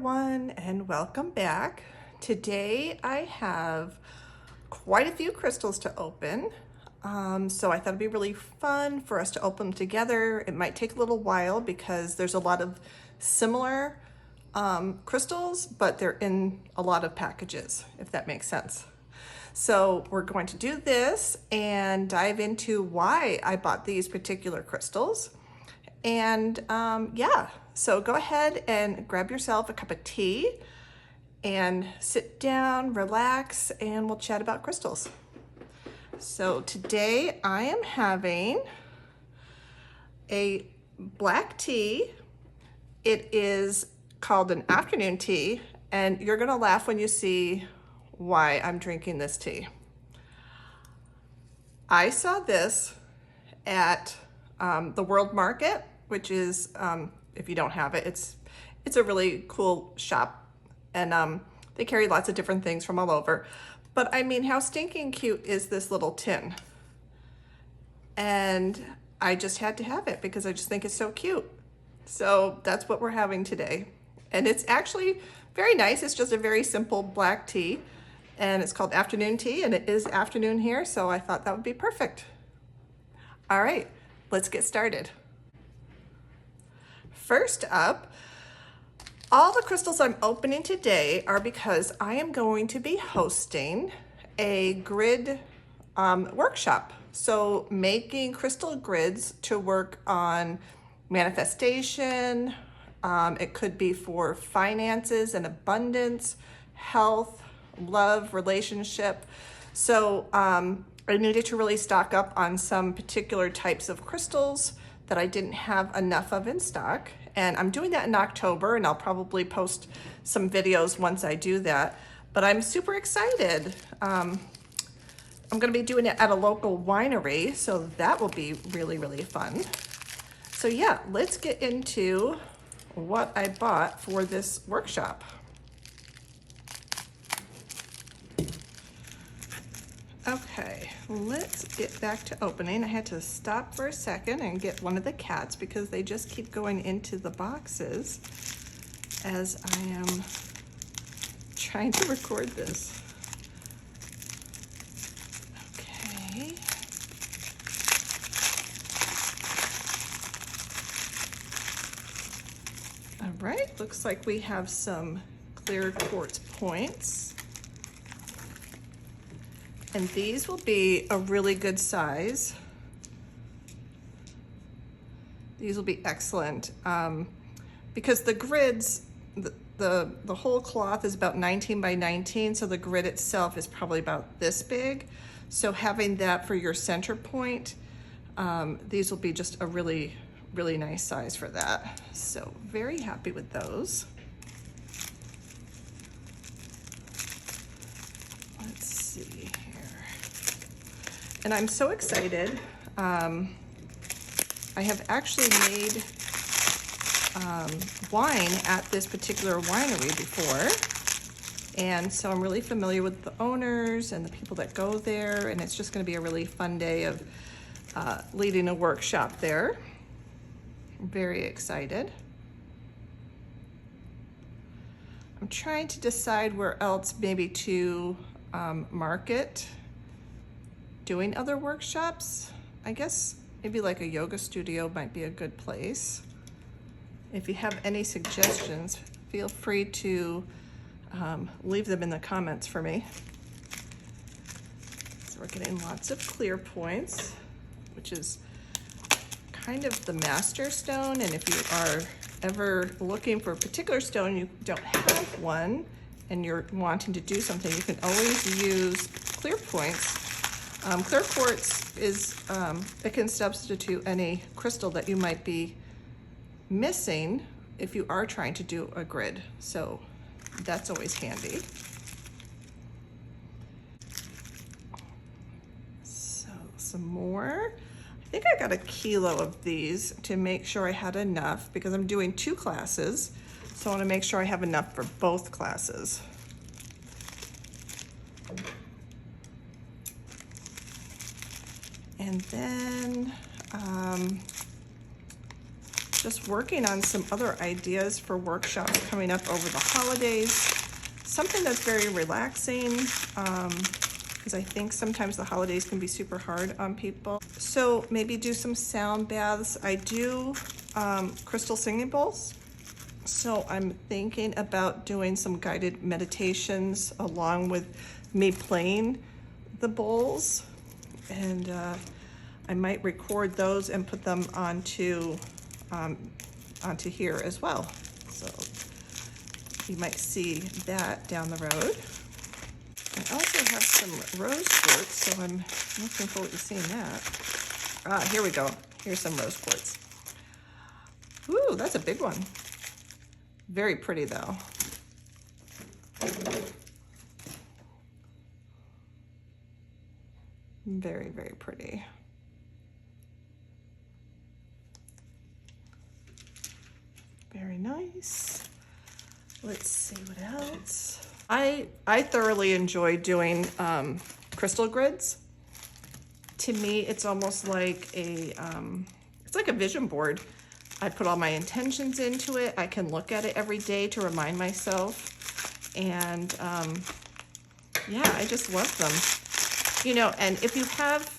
everyone, and welcome back. Today I have quite a few crystals to open. So I thought it'd be really fun for us to open them together. It might take a little while because there's a lot of similar crystals, but they're in a lot of packages, if that makes sense. So we're going to do this and dive into why I bought these particular crystals. And yeah, so go ahead and grab yourself a cup of tea and sit down, relax, and we'll chat about crystals. So today I am having a black tea. It is called an afternoon tea, and you're gonna laugh when you see why I'm drinking this tea. I saw this at the World Market, which is, if you don't have it, it's a really cool shop, and they carry lots of different things from all over. But I mean, how stinking cute is this little tin? And I just had to have it because I just think it's so cute. So that's what we're having today. And it's actually very nice. It's just a very simple black tea, and it's called afternoon tea, and it is afternoon here, so I thought that would be perfect. All right, let's get started. First up, all the crystals I'm opening today are because I am going to be hosting a grid workshop. So making crystal grids to work on manifestation. It could be for finances and abundance, health, love, relationship. So I needed to really stock up on some particular types of crystals that I didn't have enough of in stock. And I'm doing that in October, and I'll probably post some videos once I do that. But I'm super excited. I'm gonna be doing it at a local winery, so that will be really, really fun. So yeah, let's get into what I bought for this workshop. Okay, let's get back to opening. I had to stop for a second and get one of the cats because they just keep going into the boxes as I am trying to record this. Okay. All right, looks like we have some clear quartz points. And these will be a really good size. These will be excellent because the grids, the whole cloth is about 19 by 19, so the grid itself is probably about this big. So having that for your center point, these will be just a really, really nice size for that. So very happy with those. Let's see here. And I'm so excited. I have actually made wine at this particular winery before. And so I'm really familiar with the owners and the people that go there. And it's just gonna be a really fun day of leading a workshop there. I'm very excited. I'm trying to decide where else maybe to market doing other workshops. I guess maybe like a yoga studio might be a good place. If you have any suggestions, feel free to leave them in the comments for me. So we're getting lots of clear points, which is kind of the master stone. And if you are ever looking for a particular stone, you don't have one, and you're wanting to do something, you can always use clear points. Clear quartz is, it can substitute any crystal that you might be missing if you are trying to do a grid. So that's always handy. So some more. I think I got 1 kilo of these to make sure I had enough because I'm doing 2 classes. So I want to make sure I have enough for both classes. And then just working on some other ideas for workshops coming up over the holidays. Something that's very relaxing, because I think sometimes the holidays can be super hard on people. So maybe do some sound baths. I do crystal singing bowls. So I'm thinking about doing some guided meditations along with me playing the bowls. And I might record those and put them onto here as well. So you might see that down the road. I also have some rose quartz, so I'm looking forward to seeing that. Here we go. Here's some rose quartz. Ooh, that's a big one. Very pretty though. Very, very pretty. Very nice. Let's see what else. I thoroughly enjoy doing crystal grids. To me, it's almost like it's like a vision board. I put all my intentions into it. I can look at it every day to remind myself. And yeah, I just love them. You know, and if you have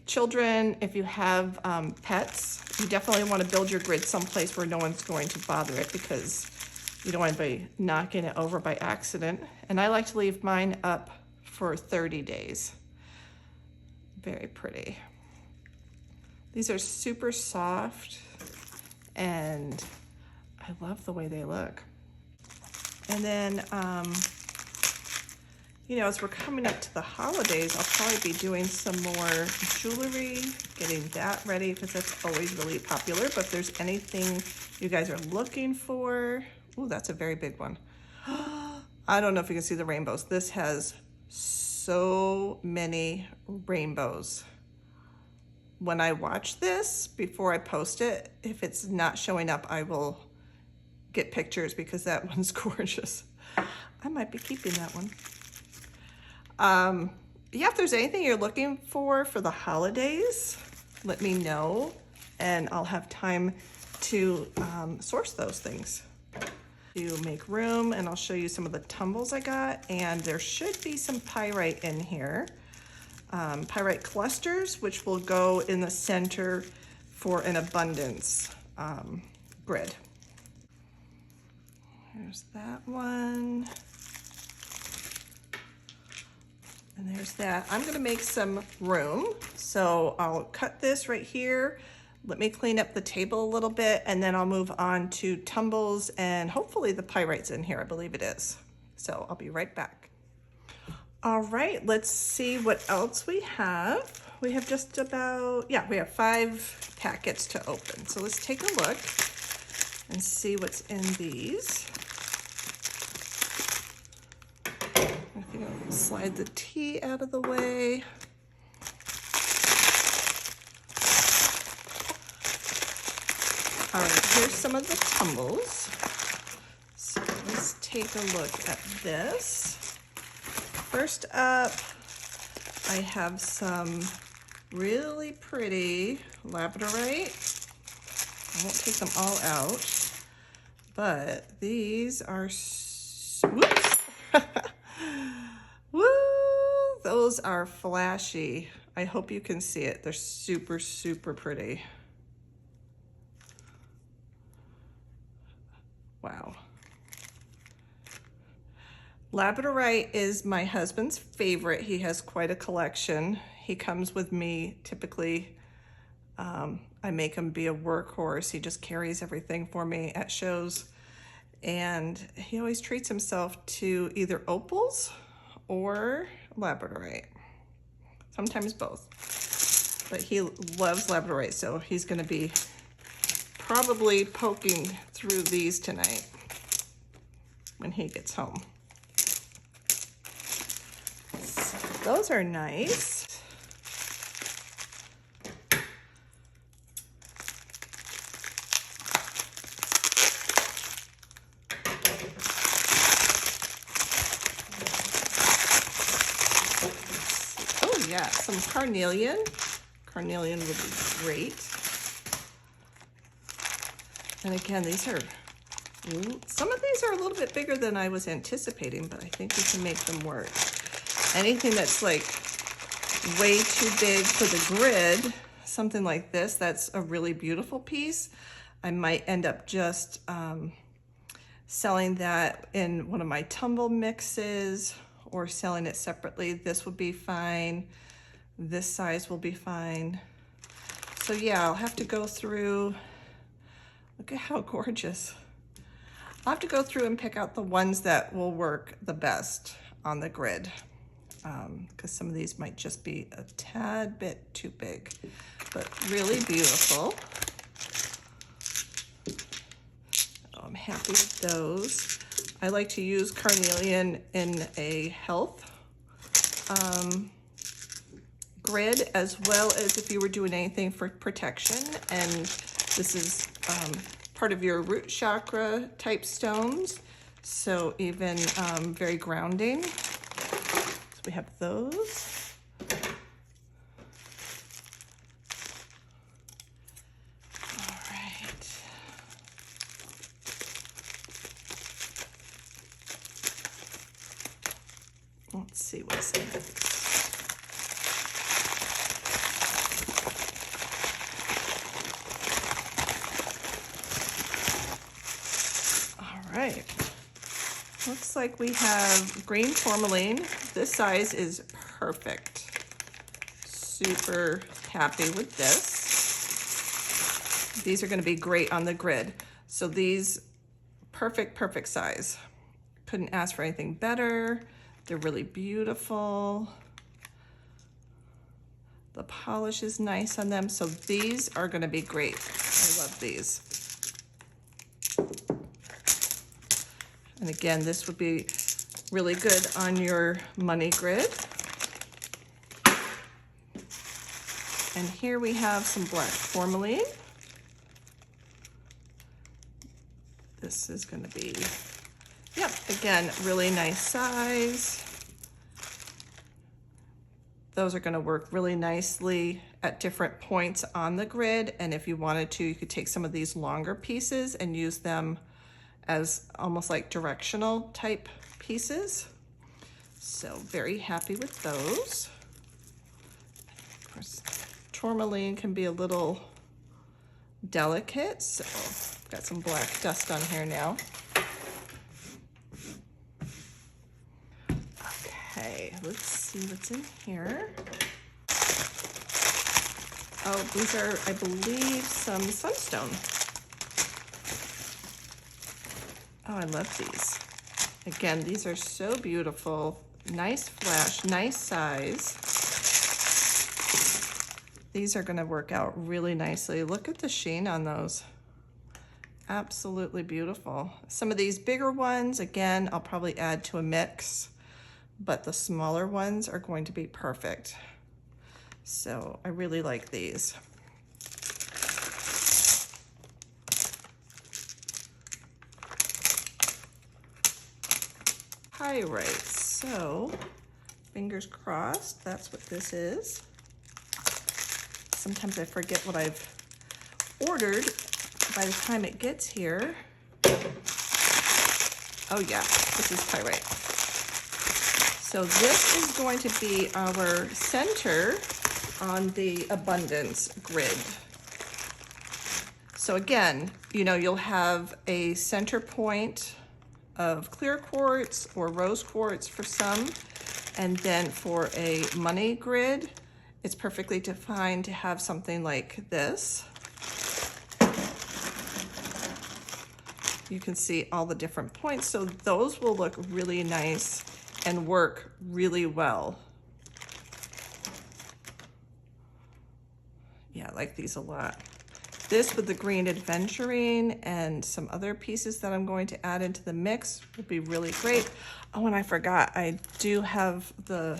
children, if you have pets, you definitely want to build your grid someplace where no one's going to bother it, because you don't want to be knocking it over by accident. And I like to leave mine up for 30 days. Very pretty. These are super soft and I love the way they look. And then, you know, as we're coming up to the holidays, I'll probably be doing some more jewelry, getting that ready, because that's always really popular. But if there's anything you guys are looking for, ooh, that's a very big one. I don't know if you can see the rainbows. This has so many rainbows. When I watch this, before I post it, if it's not showing up, I will get pictures, because that one's gorgeous. I might be keeping that one. Yeah, if there's anything you're looking for the holidays, let me know, and I'll have time to source those things. To make room, and I'll show you some of the tumbles I got, and there should be some pyrite in here. Pyrite clusters, which will go in the center for an abundance grid. There's that one. And there's that. I'm gonna make some room. So I'll cut this right here. Let me clean up the table a little bit, and then I'll move on to tumbles, and hopefully the pyrite's in here. I believe it is. So I'll be right back. All right, let's see what else we have. We have just about, yeah, we have 5 packets to open. So let's take a look and see what's in these. I think I'll slide the tea out of the way. All right, here's some of the tumbles. So let's take a look at this. First up, I have some really pretty labradorite. I won't take them all out, but these are, whoops. Woo, those are flashy. I hope you can see it. They're super, super pretty. Wow. Labradorite is my husband's favorite. He has quite a collection. He comes with me typically. I make him be a workhorse. He just carries everything for me at shows. And he always treats himself to either opals or labradorite. Sometimes both. But he loves labradorite, so he's gonna be probably poking through these tonight when he gets home. So those are nice. Oh yeah, some carnelian. Carnelian would be great. And again, some of these are a little bit bigger than I was anticipating, but I think we can make them work. Anything that's like way too big for the grid, something like this, that's a really beautiful piece. I might end up just selling that in one of my tumble mixes or selling it separately. This would be fine. This size will be fine. So yeah, I'll have to go through. Look at how gorgeous. I'll have to go through and pick out the ones that will work the best on the grid, because some of these might just be a tad bit too big, but really beautiful. Oh, I'm happy with those. I like to use carnelian in a health grid, as well as if you were doing anything for protection. And this is part of your root chakra type stones, so even very grounding. So we have those. All right. Let's see what's next. Right. Looks like we have green tourmaline. This size is perfect. Super happy with this. These are going to be great on the grid. So these, perfect size. Couldn't ask for anything better. They're really beautiful. The polish is nice on them. So these are going to be great. I love these. And again, this would be really good on your money grid. And here we have some black tourmaline. This is going to be, yep, again, really nice size. Those are going to work really nicely at different points on the grid. And if you wanted to, you could take some of these longer pieces and use them as almost like directional type pieces. So very happy with those. Of course, tourmaline can be a little delicate, so I've got some black dust on here now. Okay, let's see what's in here. Oh, these are, I believe, some sunstone. Oh, I love these. Again, these are so beautiful. Nice flash, nice size. These are gonna work out really nicely. Look at the sheen on those. Absolutely beautiful. Some of these bigger ones, again, I'll probably add to a mix, but the smaller ones are going to be perfect. So I really like these. Pyrite, so fingers crossed, that's what this is. Sometimes I forget what I've ordered by the time it gets here. Oh yeah, this is pyrite. So this is going to be our center on the abundance grid. So again, you know, you'll have a center point of clear quartz or rose quartz for some, and then for a money grid, it's perfectly fine to have something like this. You can see all the different points, so those will look really nice and work really well. Yeah, I like these a lot. This with the green aventurine and some other pieces that I'm going to add into the mix will be really great. Oh, and I forgot, I do have the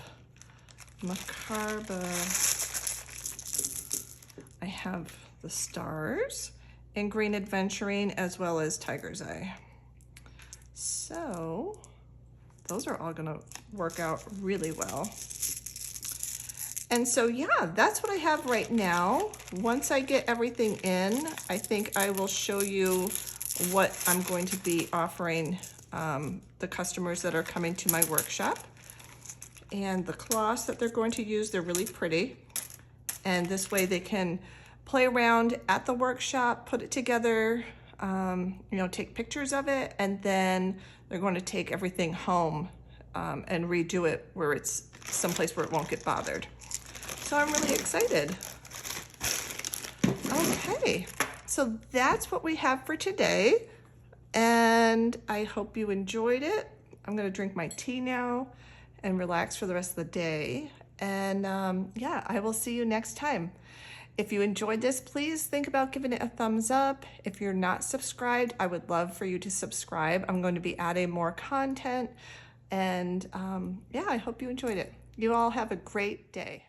Macarba. I have the stars in green aventurine as well as tiger's eye. So those are all gonna work out really well. And so yeah, that's what I have right now. Once I get everything in, I think I will show you what I'm going to be offering the customers that are coming to my workshop. And the cloths that they're going to use, they're really pretty. And this way they can play around at the workshop, put it together, you know, take pictures of it, and then they're going to take everything home and redo it where it's someplace where it won't get bothered. So I'm really excited. Okay, so that's what we have for today, and I hope you enjoyed it. I'm gonna drink my tea now and relax for the rest of the day. And yeah, I will see you next time. If you enjoyed this, please think about giving it a thumbs up. If you're not subscribed, I would love for you to subscribe. I'm going to be adding more content. And yeah, I hope you enjoyed it. You all have a great day.